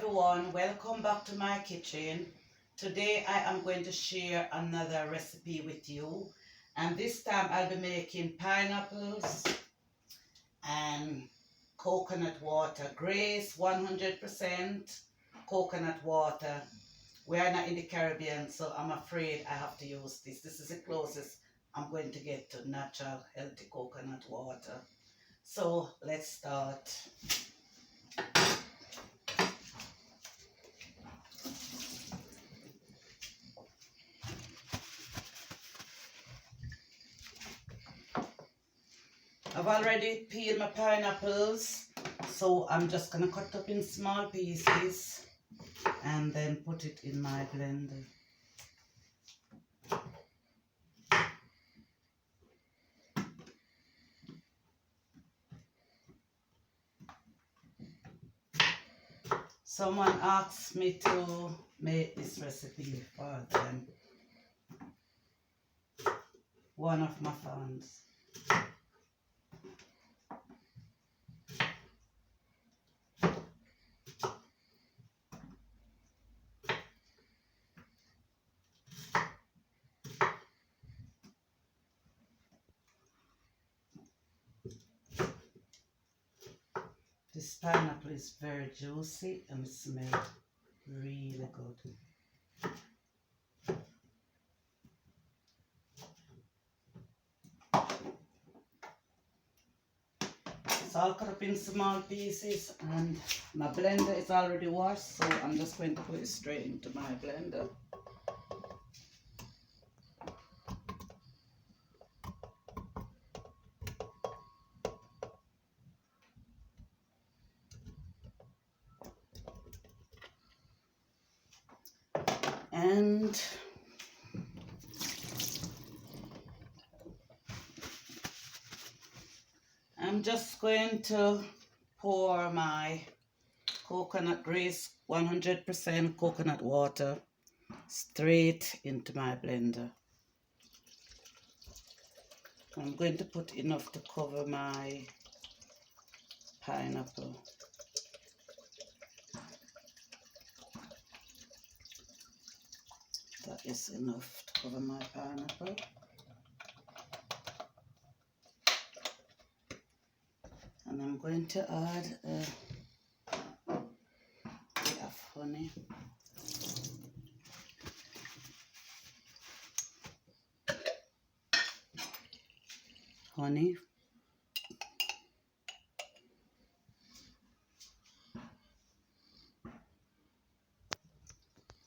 everyone, welcome back to my kitchen. Today I am going to share another recipe with you, and this time I'll be making pineapples and coconut water. Grace 100% coconut water. We are not in the Caribbean, so I'm afraid I have to use this. This is the closest I'm going to get to natural healthy coconut water. So let's start. I've already peeled my pineapples, so I'm just gonna cut up in small pieces and then put it in my blender. Someone asked me to make this recipe for them. One of my fans. This pineapple is very juicy and it smells really good. So I'll cut up in small pieces, and my blender is already washed, so I'm just going to put it straight into my blender. And I'm just going to pour my coconut Grace 100% coconut water straight into my blender. I'm going to put enough to cover my pineapple. That is enough to cover my pineapple. And I'm going to add a bit of honey.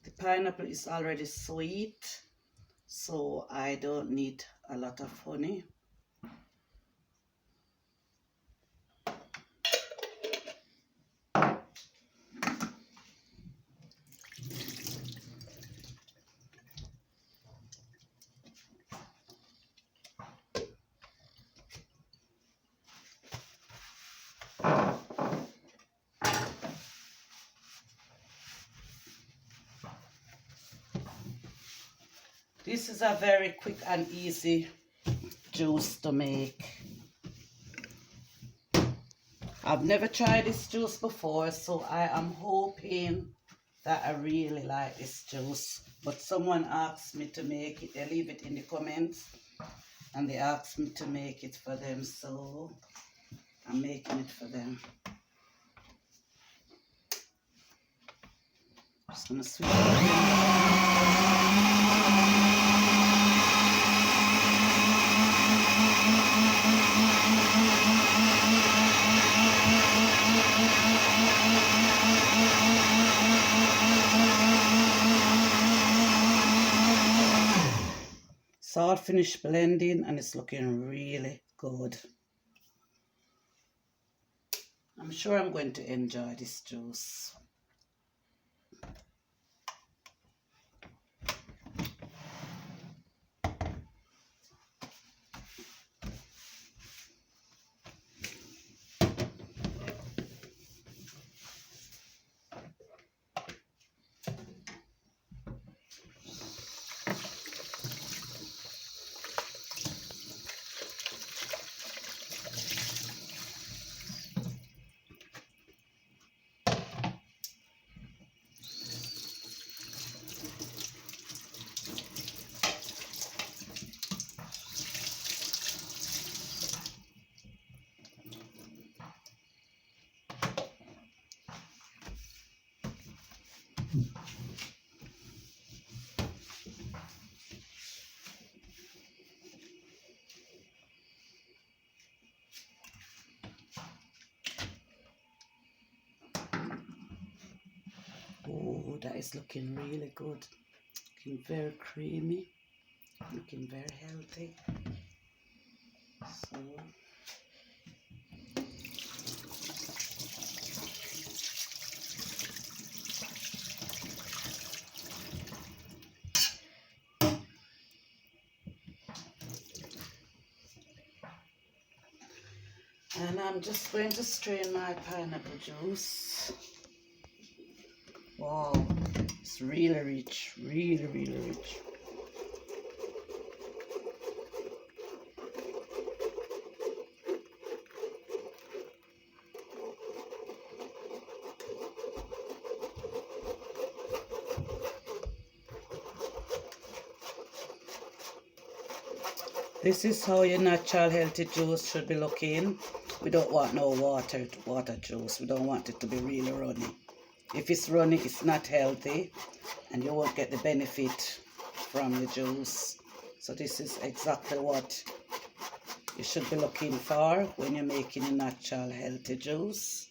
The pineapple is already sweet, so I don't need a lot of honey. This is a very quick and easy juice to make. I've never tried this juice before, so I am hoping that I really like this juice. But someone asked me to make it. They leave it in the comments and they asked me to make it for them, so I'm making it for them. Just gonna switch it. So I'll finish blending and it's looking really good. I'm sure I'm going to enjoy this juice. Oh, that is looking really good. Looking very creamy. Looking very healthy. So and I'm just going to strain my pineapple juice. Wow, it's really rich, really rich. This is how your natural healthy juice should be looking. We don't want no water juice. We don't want it to be really runny. If it's runny, it's not healthy and you won't get the benefit from the juice. So this is exactly what you should be looking for when you're making a natural healthy juice.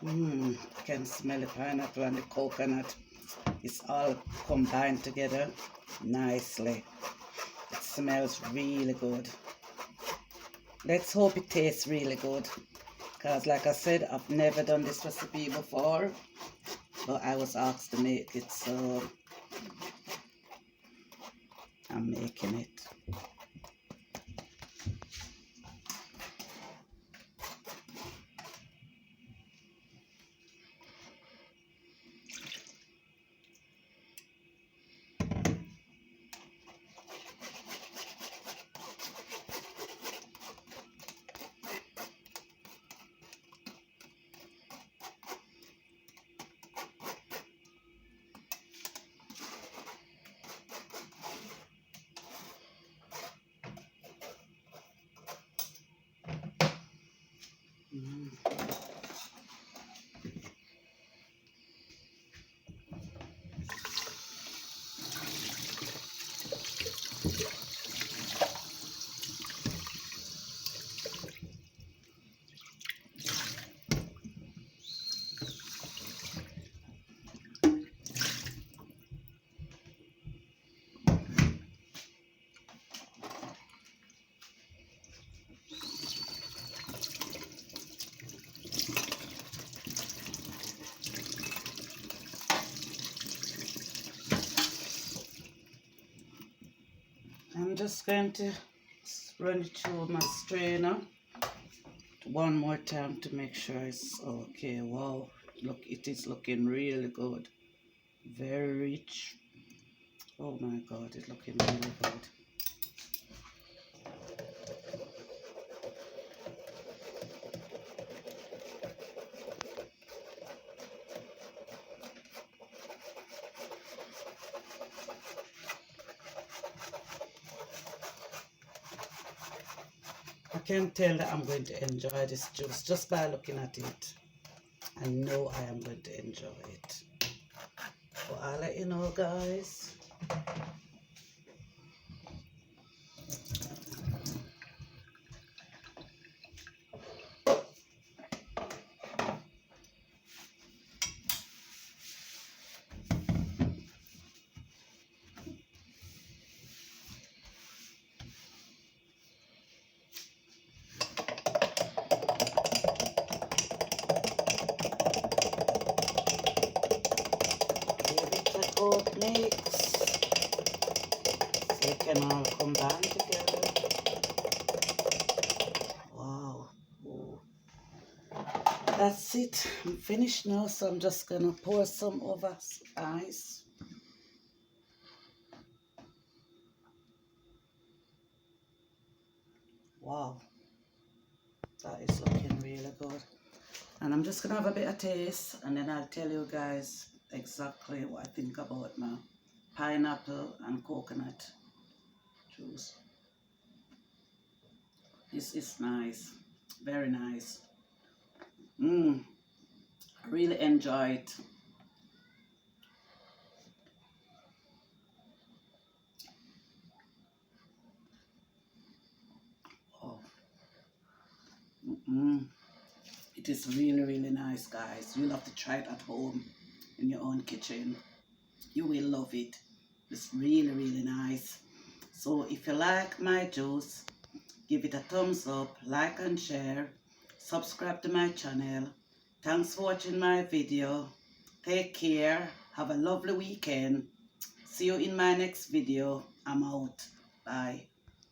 You can smell the pineapple and the coconut. It's all combined together nicely. It smells really good. Let's hope it tastes really good. Because like I said, I've never done this recipe before. But I was asked to make it, so I'm making it. I'm just going to run it through my strainer one more time to make sure it's okay. Wow, look, it is looking really good. Very rich. Oh my God, it's looking really good. I can tell that I'm going to enjoy this juice just by looking at it. I know I am going to enjoy it. But I'll let you know, guys. Oat mix. They can all combine together. Wow. Ooh. That's it. I'm finished now, so I'm just gonna pour some over ice. Wow. That is looking really good. And I'm just gonna have a bit of taste and then I'll tell you guys exactly what I think about my pineapple and coconut juice. This is nice, very nice. I really enjoy it. It is really, really nice, guys. You'll have to try it at home in your own kitchen. You will love it. It's really, really nice. So if you like my juice, give it a thumbs up, like and share, subscribe to my channel. Thanks for watching my video. Take care. Have a lovely weekend. See you in my next video. I'm out. Bye.